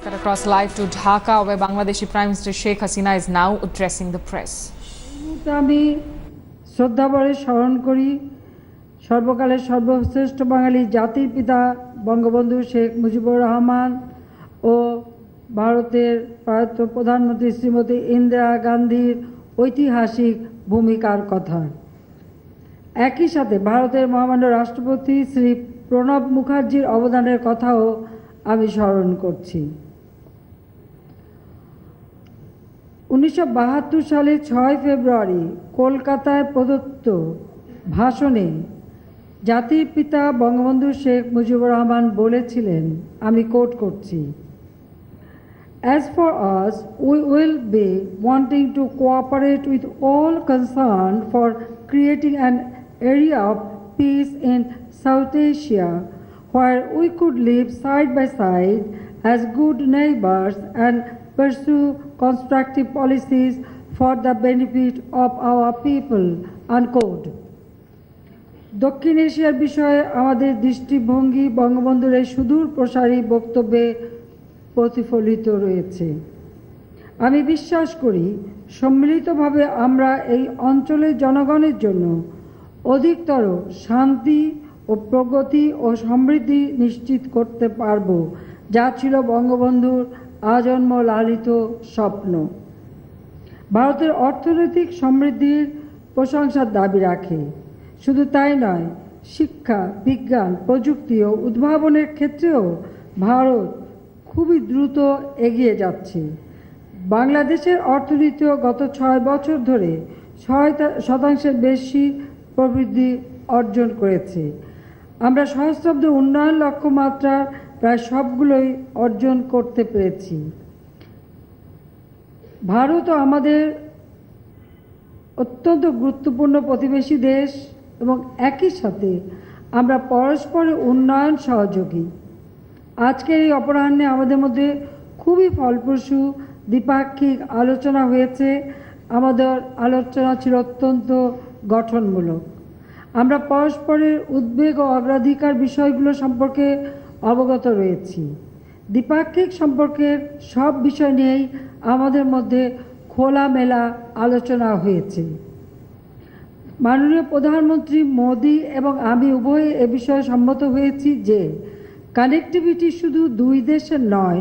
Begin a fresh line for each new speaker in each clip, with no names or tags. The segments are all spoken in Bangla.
Cut across live to Dhaka, where Bangladeshi Prime Minister Sheikh Hasina is now addressing the press.
আমি শ্রদ্ধাভরে স্মরণ করি সর্বকালের সর্বশ্রেষ্ঠ বাঙালি জাতির পিতা বঙ্গবন্ধু শেখ মুজিবুর রহমান ও ভারতের প্রয়াত প্রধানমন্ত্রী শ্রীমতী ইন্দিরা গান্ধীর ঐতিহাসিক ভূমিকার কথা। একই সাথে ভারতের মহামান্য রাষ্ট্রপতি শ্রী প্রণব মুখার্জির অবদানের কথাও আমি স্মরণ করছি। 1972 সালে 6 ফেব্রুয়ারি কলকাতায় প্রদত্ত ভাষণে জাতির পিতা বঙ্গবন্ধু শেখ মুজিবুর রহমান বলেছিলেন, আমি কোট করছি, As for us, we will be wanting to cooperate with all concerned for creating an area of peace in South Asia where we could live side by side as good neighbors and pursue constructive policies for the benefit of our people, unquote. দক্ষিণ এশিয়ার বিষয়ে আমাদের দৃষ্টিভঙ্গি বঙ্গবন্ধুর এই সুদূর প্রসারী বক্তব্যে প্রতিফলিত রয়েছে। আমি বিশ্বাস করি সম্মিলিতভাবে আমরা এই অঞ্চলের জনগণের জন্য অধিকতর শান্তি ও প্রগতি ও সমৃদ্ধি নিশ্চিত করতে পারব, যা ছিল বঙ্গবন্ধুর আজন্ম লালিত স্বপ্ন। ভারতের অর্থনৈতিক সমৃদ্ধির প্রশংসার দাবি রাখে। শুধু তাই নয়, শিক্ষা, বিজ্ঞান, প্রযুক্তি ও উদ্ভাবনের ক্ষেত্রেও ভারত খুবই দ্রুত এগিয়ে যাচ্ছে। বাংলাদেশের অর্থনীতিও গত 6 বছর ধরে 6% বেশি প্রবৃদ্ধি অর্জন করেছে। আমরা সহস্রাব্দ উন্নয়ন লক্ষ্যমাত্রার প্রায় সবগুলোই অর্জন করতে পেরেছি। ভারতও আমাদের অত্যন্ত গুরুত্বপূর্ণ প্রতিবেশী দেশ এবং একই সাথে আমরা পরস্পরের উন্নয়ন সহযোগী। আজকের এই অপরাহ্নে আমাদের মধ্যে খুবই ফলপ্রসূ দ্বিপাক্ষিক আলোচনা হয়েছে। আমাদের আলোচনা ছিল অত্যন্ত গঠনমূলক। আমরা পরস্পরের উদ্বেগ ও অগ্রাধিকার বিষয়গুলো সম্পর্কে অবগত রয়েছি। দ্বিপাক্ষিক সম্পর্কের সব বিষয় নিয়েই আমাদের মধ্যে খোলামেলা আলোচনা হয়েছে। মাননীয় প্রধানমন্ত্রী মোদি এবং আমি উভয়ে এ বিষয়ে সম্মত হয়েছি যে কানেক্টিভিটি শুধু দুই দেশের নয়,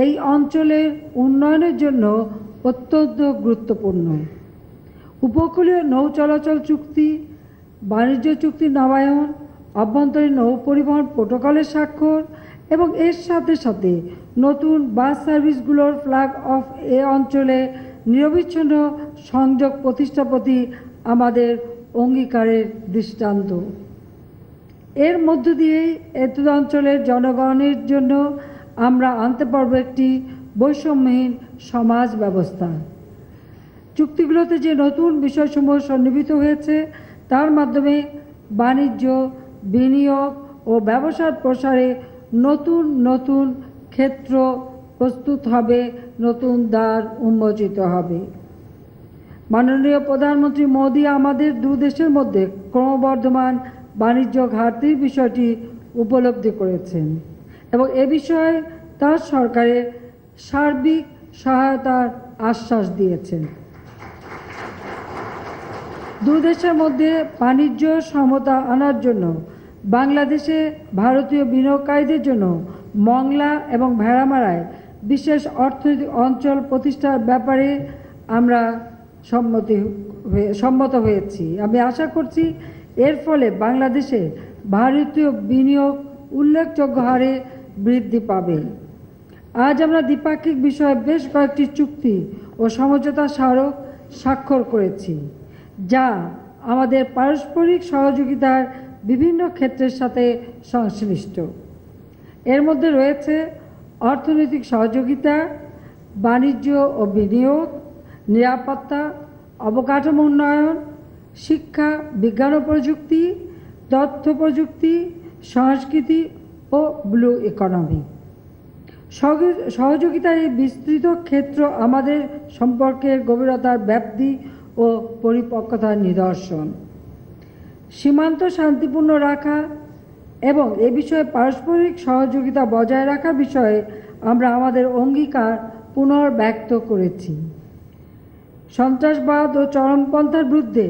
এই অঞ্চলের উন্নয়নের জন্য অত্যন্ত গুরুত্বপূর্ণ। উপকূলীয় নৌ চলাচল চুক্তি, বাণিজ্য চুক্তি নবায়ন, অভ্যন্তরীণ নৌ পরিবহন প্রোটোকলের স্বাক্ষর এবং এর সাথে সাথে নতুন বাস সার্ভিসগুলোর ফ্ল্যাগ অফ এ অঞ্চলে নিরবিচ্ছিন্ন সংযোগ প্রতিষ্ঠা প্রতি আমাদের অঙ্গীকারের দৃষ্টান্ত। এর মধ্য দিয়েই এতদ অঞ্চলের জনগণের জন্য আমরা আনতে পারব একটি বৈষম্যহীন সমাজ ব্যবস্থা। চুক্তিগুলোতে যে নতুন বিষয়সমূহ সন্নিবেশিত হয়েছে তার মাধ্যমে বাণিজ্য, বিনিয়োগ ও ব্যবসার প্রসারে নতুন নতুন ক্ষেত্র প্রস্তুত হবে, নতুন দ্বার উন্মোচিত হবে। মাননীয় প্রধানমন্ত্রী মোদি আমাদের দু দেশের মধ্যে ক্রমবর্ধমান বাণিজ্য ঘাটতির বিষয়টি উপলব্ধি করেছেন এবং এ বিষয়ে তার সরকারের সার্বিক সহায়তার আশ্বাস দিয়েছেন। দু দেশের মধ্যে বাণিজ্য সমতা আনার জন্য বাংলাদেশে ভারতীয় বিনিয়োগকারীদের জন্য মংলা এবং ভেড়ামারায় বিশেষ অর্থনৈতিক অঞ্চল প্রতিষ্ঠার ব্যাপারে আমরা সম্মত হয়েছি। আমি আশা করছি এর ফলে বাংলাদেশে ভারতীয় বিনিয়োগ উল্লেখযোগ্য হারে বৃদ্ধি পাবে। আজ আমরা দ্বিপাক্ষিক বিষয়ে বেশ কয়েকটি চুক্তি ও সমঝোতা স্মারক স্বাক্ষর করেছি, যা আমাদের পারস্পরিক সহযোগিতার বিভিন্ন ক্ষেত্রের সাথে সংশ্লিষ্ট। এর মধ্যে রয়েছে অর্থনৈতিক সহযোগিতা, বাণিজ্য ও বিনিয়োগ, নিরাপত্তা, অবকাঠামো উন্নয়ন, শিক্ষা, বিজ্ঞান ও প্রযুক্তি, তথ্য প্রযুক্তি, সংস্কৃতি ও ব্লু ইকোনমি। সহযোগিতার এই বিস্তৃত ক্ষেত্র আমাদের সম্পর্কের গভীরতার ব্যাপ্তি ও পরিপক্কতার নিদর্শন। সীমান্ত শান্তিপূর্ণ রাখা এবং এ বিষয়ে পারস্পরিক সহযোগিতা বজায় রাখার বিষয়ে আমরা আমাদের অঙ্গীকার পুনর্ব্যক্ত করেছি। সন্ত্রাসবাদ ও চরমপন্থার বিরুদ্ধে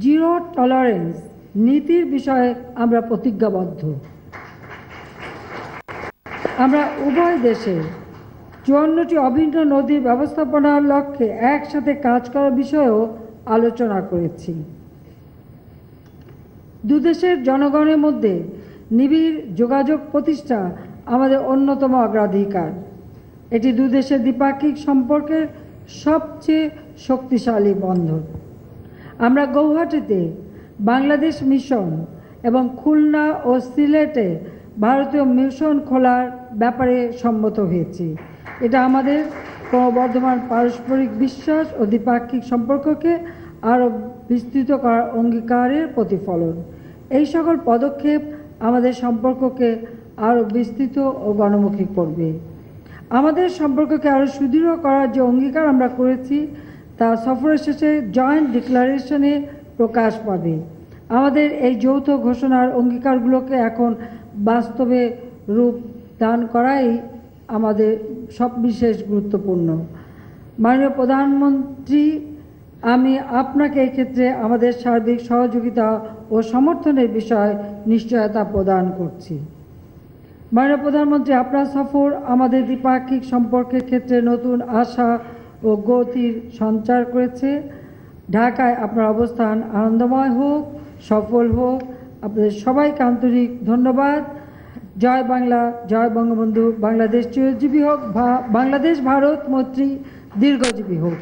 জিরো টলারেন্স নীতির বিষয়ে আমরা প্রতিজ্ঞাবদ্ধ। আমরা উভয় দেশে 54টি অভিন্ন নদীর ব্যবস্থাপনার লক্ষ্যে একসাথে কাজ করার বিষয়েও আলোচনা করেছি। দুদেশের জনগণের মধ্যে নিবিড় যোগাযোগ প্রতিষ্ঠা আমাদের অন্যতম অগ্রাধিকার। এটি দুদেশের দ্বিপাক্ষিক সম্পর্কের সবচেয়ে শক্তিশালী বন্ধন। আমরা গৌহাটিতে বাংলাদেশ মিশন এবং খুলনা ও সিলেটে ভারতীয় মিশন খোলার ব্যাপারে সম্মত হয়েছি। এটা আমাদের ক্রমবর্ধমান পারস্পরিক বিশ্বাস ও দ্বিপাক্ষিক সম্পর্ককে আরও বিস্তৃত করার অঙ্গীকারের প্রতিফলন। এই সকল পদক্ষেপ আমাদের সম্পর্ককে আরও বিস্তৃত ও গণমুখী করবে। আমাদের সম্পর্ককে আরও সুদৃঢ় করার যে অঙ্গীকার আমরা করেছি তা সফরের শেষে জয়েন্ট ডিক্লারেশনে প্রকাশ পাবে। আমাদের এই যৌথ ঘোষণার অঙ্গীকারগুলোকে এখন বাস্তবে রূপ দান করাই আমাদের সবিশেষ গুরুত্বপূর্ণ। মাননীয় প্রধানমন্ত্রী, আমি আপনাকে এই ক্ষেত্রে আমাদের সার্বিক সহযোগিতা ও সমর্থনের বিষয়ে নিশ্চয়তা প্রদান করছি। মাননীয় প্রধানমন্ত্রী, আপনার সফর আমাদের দ্বিপাক্ষিক সম্পর্কের ক্ষেত্রে নতুন আশা ও গতির সঞ্চার করেছে। ঢাকায় আপনার অবস্থান আনন্দময় হোক, সফল হোক। আপনাদের সবাইকে আন্তরিক ধন্যবাদ। জয় বাংলা, জয় বঙ্গবন্ধু। বাংলাদেশ চিরজীবী হোক, বাংলাদেশ ভারত মৈত্রী দীর্ঘজীবী হোক।